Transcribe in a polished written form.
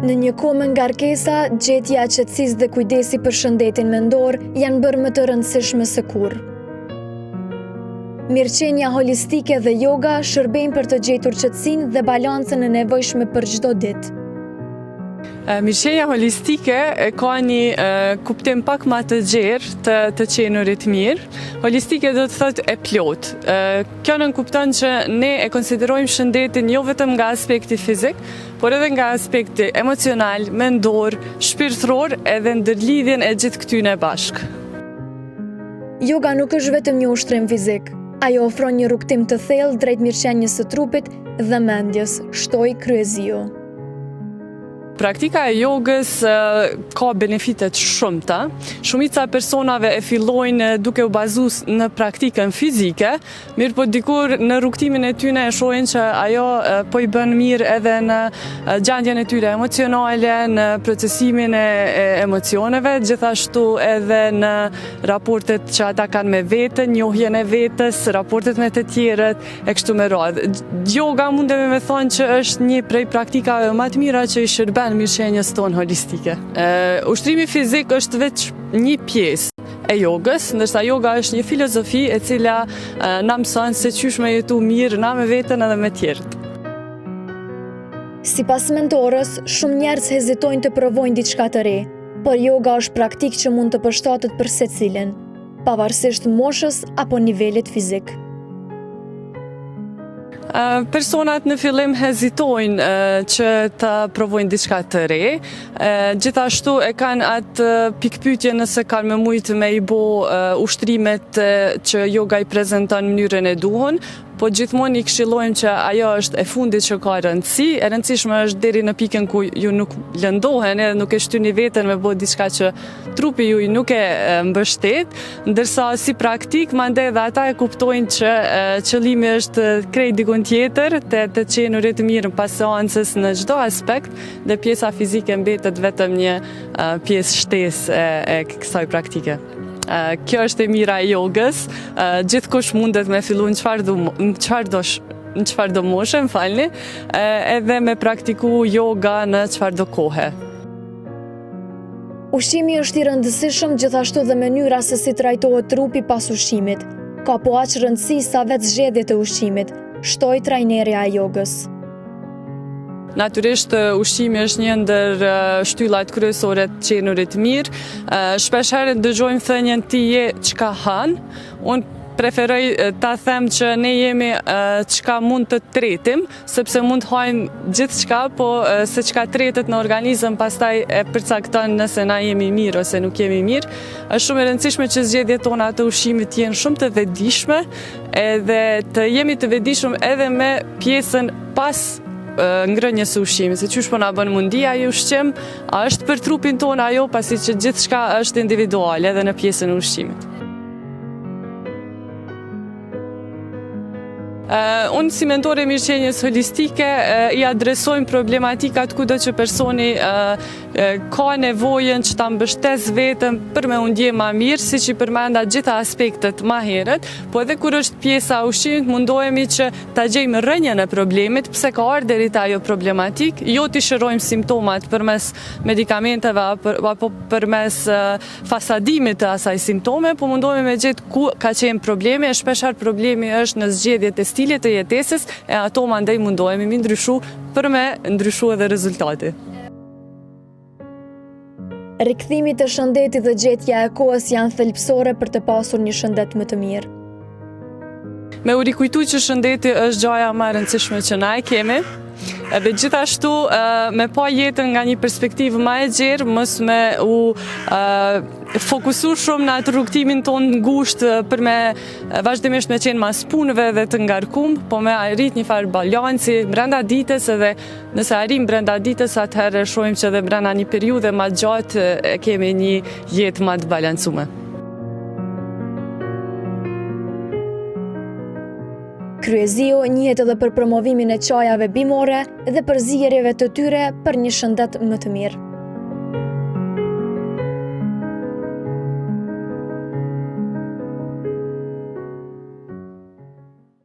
Në një kohë me ngarkesa, gjetja e qetësisë dhe kujdesi për shëndetin mendor janë bërë më të rëndësishme se kurrë. Mirëqenia holistike dhe yoga shërbejnë për të gjetur qetësinë dhe balancën e nevojshme për çdo ditë. Mirëqenia holistike ka një kuptim pak më të gjerë të qenurit mirë. Holistike do të thotë e plot. Kjo nënkupton që ne e konsiderojmë shëndetin jo vetëm nga aspekti fizik, por edhe nga aspekti emocional, mendor, shpirtëror edhe ndërlidhjen e gjithë këtyne bashkë. Yoga nuk është vetëm një ushtrim fizik. Ajo ofron një rrugtim të thellë drejt mirëqenies së trupit dhe mendjes, shtoi Kryezio. Praktika e jogës ka benefitet shumëta. Shumica personave e fillojnë duke u bazuar në praktikën fizike, mirë po dikur në rrugtimin e tyre e shohin që ajo po i bën mirë edhe në gjendjen e tyre emocionale, në procesimin e emocioneve, gjithashtu edhe në raportet që ata kanë me veten, njohjen e vetes, raportet me të tjerët e kështu me radhë. Yoga mundemi me thonë që është një prej praktikave më të mira që i shërben mirëqenies tonë holistike. Ushtrimi fizik është veç një pjesë e jogës, ndërsa yoga është një filozofi e cila na mëson se qysh me jetu mirë na me veten edhe me tjerët. Sipas mentorës, shumë njerëz hezitojnë të provojnë diçka të re, por yoga është praktikë që mund të përshtatet për secilin, pavarësisht moshës apo nivelit fizik. Personat në fillim hezitojnë që të provojnë diçka të re, gjithashtu e kanë atë pikpyetje nëse kanë me mujtë me i bo ushtrimet që yoga i prezanton në mënyrën e duhur, po gjithmonë i këshillojmë që ajo është e fundit që ka rëndësi, e rëndësishme është deri në pikën ku ju nuk lëndohen edhe nuk e shtyni veten me bo diçka që trupi ju nuk e mbështet, ndërsa si praktik mandej dhe ata e kuptojnë që qëllimi është krejt dikun tjetër, të qenurit mirë pas seancës në çdo aspekt dhe pjesa fizike mbetet vetëm një pjesë shtesë e kësaj praktike. Kjo është e mira e jogës, gjithkush mundet me fillu në çfarëdo moshe, edhe me praktiku yoga në çfarëdo kohe. Ushqimi është i rëndësishëm, gjithashtu dhe mënyra se si trajtohet trupi pas ushqimit. Ka po aq rëndësi sa vetë zgjedhjet e ushqimit, shtoi trajnerja e jogës. Natyrisht ushqimi është një ndër shtyllat kryesore të qenurit mirë. Shpesh herë dëgjojmë thënien ti je çka han. Unë preferoj ta them që ne jemi çka mund të tretim, sepse mund të hajmë gjithçka, po se çka tretet në organizëm pastaj e përcakton nëse na jemi mirë ose nuk jemi mirë. Është shumë e rëndësishme që zgjedhjet tona të ushqimit jenë shumë të vetëdijshme, edhe të jemi të vetëdijshëm edhe me pjesën pas ngrënjes së ushqimit, se qysh po na bën mundia i ushqim, a është për trupin tonë ajo, pasi që gjithçka është individuale edhe në pjesën e ushqimit. Unë si mentore mirëqenies holistike i adresojmë problematikat kudo që personi ka nevojën që ta mbështes veten për me u ndje ma mirë, siç i përmenda gjitha aspektet ma herët, po edhe kur është pjesa e ushqimit mundohemi që ta gjejmë rrënjën e problemit, pse ka ardhur deri te ajo problematik, jo t'i shërojmë simptomat përmes medikamenteve apo përmes fasadimit të asaj simptome, po mundohemi me gjetë ku ka qenë problemi, e shpeshherë problemi është në zgjedhjet e stilit të jetesës, e ato mandej mundohemi mi ndryshu për me ndryshu edhe rezultati. Rikthimi të shëndetit dhe gjetja e kohës janë thelbësore për të pasur një shëndet më të mirë. Me u rikujtu që shëndeti është gjaja më e rëndësishme që na e kemi, edhe gjithashtu me pa jetën nga një perspektivë më e gjerë, mos me u fokusu shumë në atë rrugtimin tonë ngushtë për me vazhdimisht me qenë mas punëve dhe të ngarkum, po me arrit një farë balanci brenda ditës, edhe nëse arrim brenda ditës, atëherë shohim që edhe brenda një periudhe më gjatë kemi një jetë më të balancume. Kryezio njihet edhe për promovimin e çajave bimore dhe për zgjerjeve të tyre për një shëndet më të mirë.